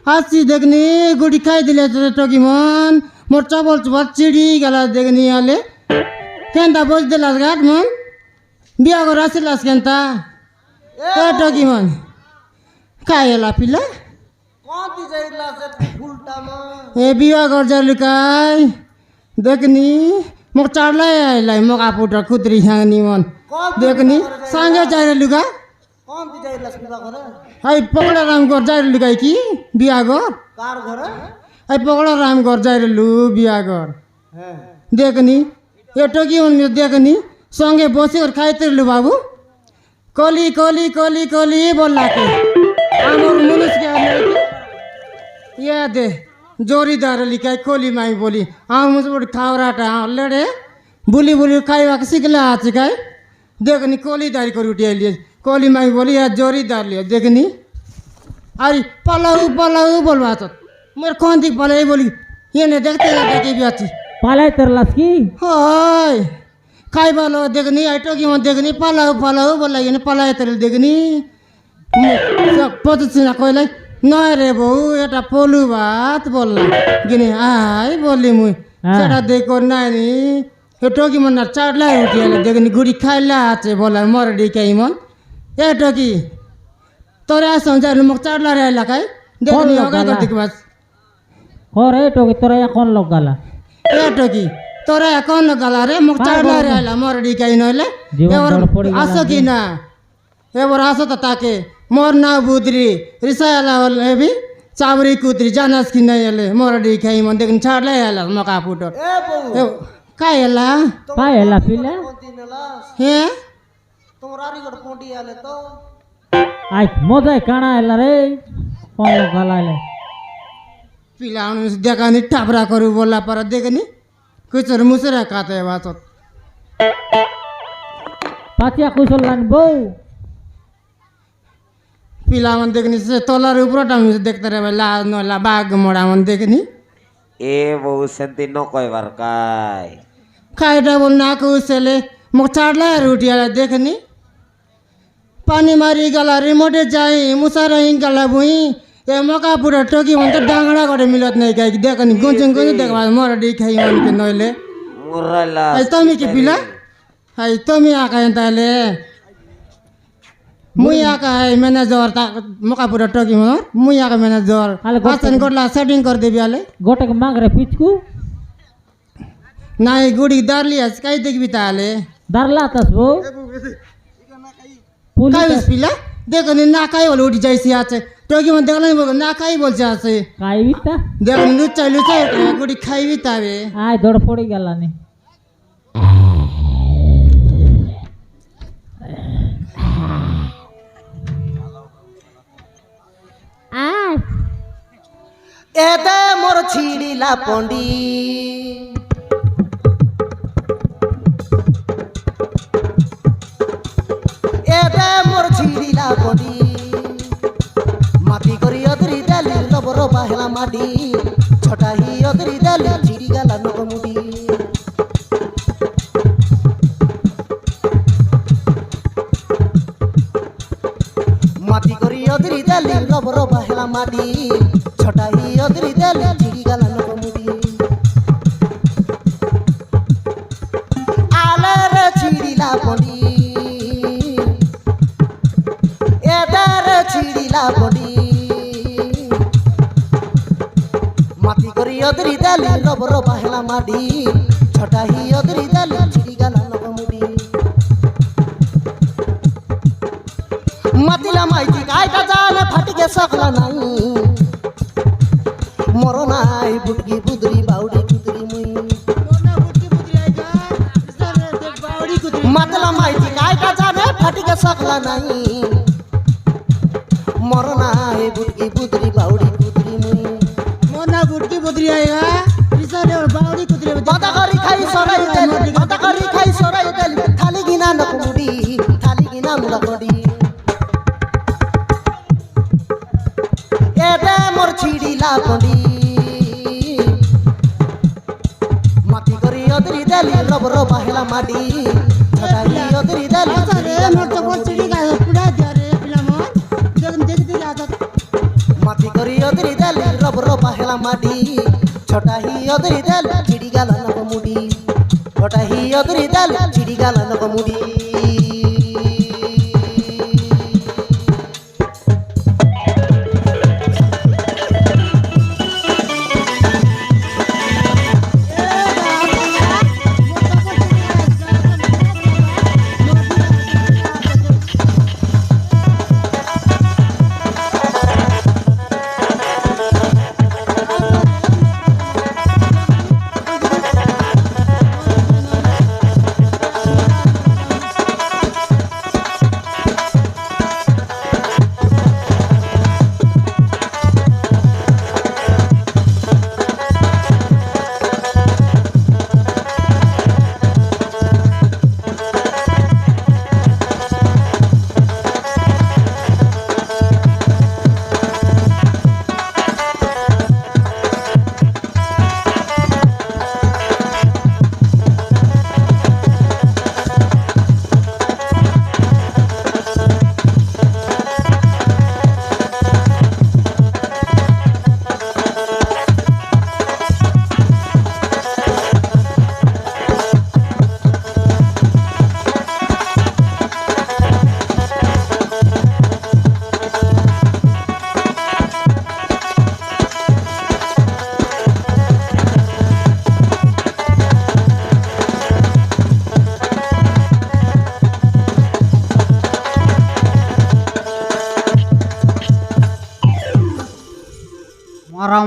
हासी देखनी गुड़ी खाई दिले टोकी मन मोर चावल चुबार चिड़ी गला देखनी आले केंदा बोझ दिलास गाट मन बिया को रासिलास केंता ए टोकी मन कायला पिला कौन दी जाइला से फुलटा मन ए बिया कर जलुकाई देखनी मोर चाडला आइलाई मोका पुटर खुद्री ह्याङनी मन देखनी सांगे जाइरे लुगा कौन दी जाइला सुदा करे आई पकड़ा राम कर जाइरे लुगाई की बिया को कार घरे आई पकड़ा राम कर जाइरे लु बिया कर हैं देखनी ये टोकी मन में देखनी संगे बसी और खाइते लु बाबू कली कली कली कली बोला के आमर मनुष्य के आने ये दे जोरीदार लिखाई खोली माई बोली आम मुझे खावराटा लड़े बुली बुली खाई वाक सिकला आती खाई देखनी कोली दारी को उठी लिए कोली माई बोली या जोरीदार लिया देखनी अरे पलाऊ पलाऊ बोलवा तो मेरे कौन दिख पलाऊ बोली ये नहीं देखते देखी भी अच्छी पालाई तरलास की हाय खाई बालो देखनी आइटो की मत देखनी पलाऊ पलाऊ बोला ये पलाए तेरे देखनी पता ना कोई लाई नय रे बहू एटा पोलू बात बोलना गिनी आय बोली मुई सेटा देखो नानी ए टोकी मन चाडला उठियाले देखनी गुडी खाइला आछे बोला मरडी काई मन ए टोकी तोरा समझानु मक चाडला रहला काई देखनी होगा करती के बस और ए टोकी तोरा या कौन लोग गाला ए टोकी तोरा या कौन लोग गाला रे मक चाडला रहला मरडी काई नले एवर आसो की ना एवर आसो त ताके मोर ना बुद्री रिसाला वाले भी चावरी कुतरी जानस की नहीं ले मोरडी खाई मन देखन छाड़ले आला मका फुटो ए बहू कायला पायला पिला हे तुम्हारी गड़ पोंडी आले तो आई मोजाय काना आला रे कौन लोग गाला ले पिलाउनु देखनी टाबरा करू बोला पर देखनी कुचर मुसरा काते बात पाचिया कुशल लान बो पिला मन देखनी से तोलार ऊपर टांग से देखते रहे ला नला बाग मोड़ा मन देखनी ए बहु संति नो कोई वरकाय खाइटा बोल ना को सेले मक छाड़ला रुटिया देखनी पानी मारी गला रिमोटे जाई मुसारा हिं गला भुई ए मका पूरा टोकी मन तो डांगड़ा करे मिलत नहीं काई देखनी गुंजन गुंजन देखवा मोर डी खाई मन के नइले मुरला आई तमी के पिला आई तमी आका एंताले मुई आका है मैनेजर ता मका पूरा टोकी मन मुई आका मैनेजर आसन कोटला सेटिंग कर देबी आले गोटक मांग रे पिचकू नाई गुडी दारली आज काई देखबी ताले दारला तस बो काई बस पिला देखनी ना काई बोल उठी जाइसी आछे टोकी मन देखला नहीं ना काई बोल जासे काई बिता देखनी लुच्चा लुच्चा गुडी खाई भी तावे आय दौड़ पड़ी गला ने एदे मोर छिड़ीला पोंडी एदे मोर छिड़ीला पोंडी माटी करी अदरी दाली लबर बाहला माटी छोटा ही अदरी दाली छिड़ी गला नकमुडी माटी करी अदरी दाली लबर बाहला माटी छोटा ही अदरी दाली छिड़ी गला नकमुडी आले रे छिड़ीला पोंडी एदारे छिड़ीला पोंडी माटी करी अदरी दाली लबर बाहला माटी छोटा ही अदरी दाली छिड़ी गला नकमुडी मातिला माइती काय का जाने फट ফাটিকে সকলা নাই মর নাই বুটকি বুদরি বাউডি কুদরি মুই মাতলা মাইতি কাইটা জানে ফাটিকে সকলা নাই মর নাই বুটকি বুদরি বাউডি কুদরি মুই मोना बुटकी बुदरी आएगा रिसर और बावड़ी कुतरे বাদা করি খাই সরাই দেল বাদা করি খাই সরাই দেল থালি গিনা নকমুডি থালি গিনা মুড়াকড়ি এতে মোর ছিড়িলা কড়ি মাটি করি অদরি দেল রবর বাহেলা মাটি ছটাই অদরি দেল अरे मोर तो बोल चिड़ी का पुड़ा दिया रे पिलामन देखते जाता মাটি করি অদরি দেল রবর বাহেলা মাটি ছটাই অদরি দেল ছিড়ি গাল নকমুডি ছটাই অদরি দেল ছিড়ি গাল নকমুডি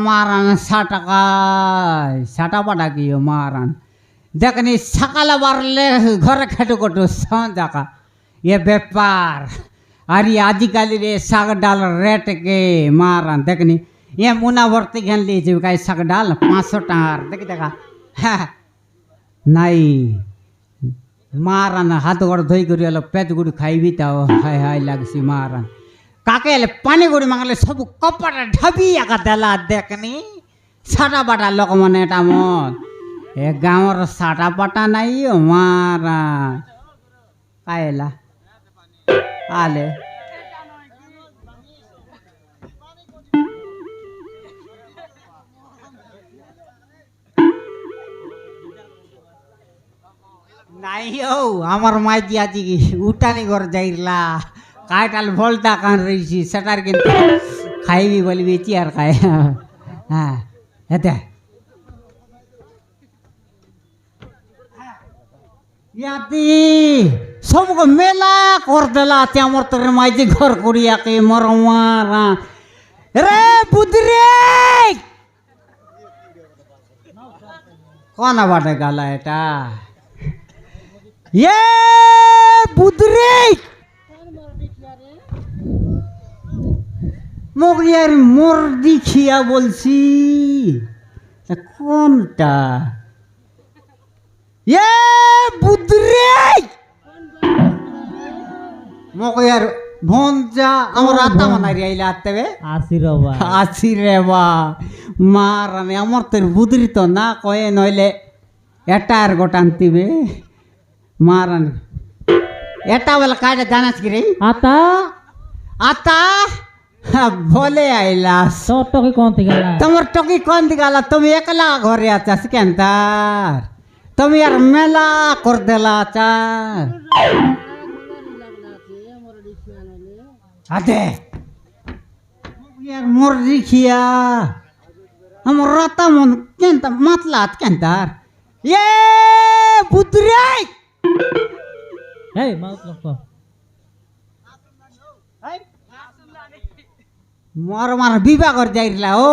মারান সাটা পাটা কি মারান দেখনি সকালে বারলে ঘরে খেটু কটু সন্ধ্যাকা ये व्यापार अरे आजिकल रे साग डाल रेट के मारन देखनी ये मुना भर्ती घेन लीजिए का साग डाल 500 टार देख देखा नहीं मारन हाथ गोड़ धोई करी पेट गुड़ खाइबी तो हाय हाय लगसी मारन काके पानी गुड़ी मांगले सब कपड़ा ढबी आका देला देखनी साटा बाटा लोक मने एटा मन ए गाँवर साटा बाटा नहीं मारा कायला आले नहीं हो আমার মাইজি আজি উঠানি ঘর যাইলা কাইটাল ভলটা কান রইছি সেটার কিন্তু খাইবি বলবি চিয়ার খায় হ্যাঁ এতে ইয়াতি सबको मेला कर देला त्यामर तोरे माइजी घर करिया के मरमारा रे बुदरे कोना बाटे गाला एटा ये बुदरे मोगरियार मोर दिखिया बोलছি কোনটা ये बुदरे मोगरियार भोंजा আমার আত্মা মানারি আইলা আত্তেবে আসিরেবা মারানে আমার তোর বুদরি তো না কয়ে নইলে এটার গোটান্তিবে মারান এটা বলে কাজে জানাস কি রে আতা আতা বলে আইলাস তো টকি কোন থেকে গেলা তোমার টকি কোন থেকে গেলা তুমি একলা ঘরে আছাস কেন তার তুমি আর মেলা কর দেলা চার আদে यार मोर दिखिया हम राता मन केंता मतलात केंतार ये बुदरे हे माउत लको মোর মার বিবাহ করে যাইলা ও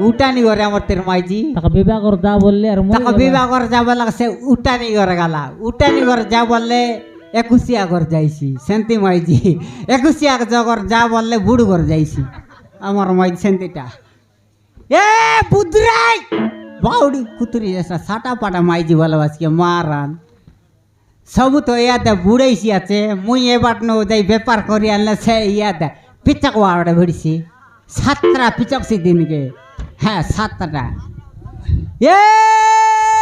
উঠানি করে আমার তোর মাইজি তাকে বিবাহ কর যা বললে আর তাকে বিবাহ করে যাব লাগছে উঠানি করে গালা উঠানি করে যা বললে একুশিয়া ঘর যাইছি সেন্তি মাইজি একুশিয়া জগর যা বললে বুড়ো ঘর যাইছি আমার মাইজি সেন্তিটা এ বুদ্রাই বাউডি কুতুরি এসা সাটা পাটা মাইজি ভালোবাসকে মারান সবু তো ইয়াতে বুড়াইছি আছে মুই এবার নো যাই ব্যাপার করি আনলে সে ইয়াতে পিচক ওয়াড়ে ভিড়ছি সাতটা পিচক সে দিনকে হ্যাঁ সাতটা এ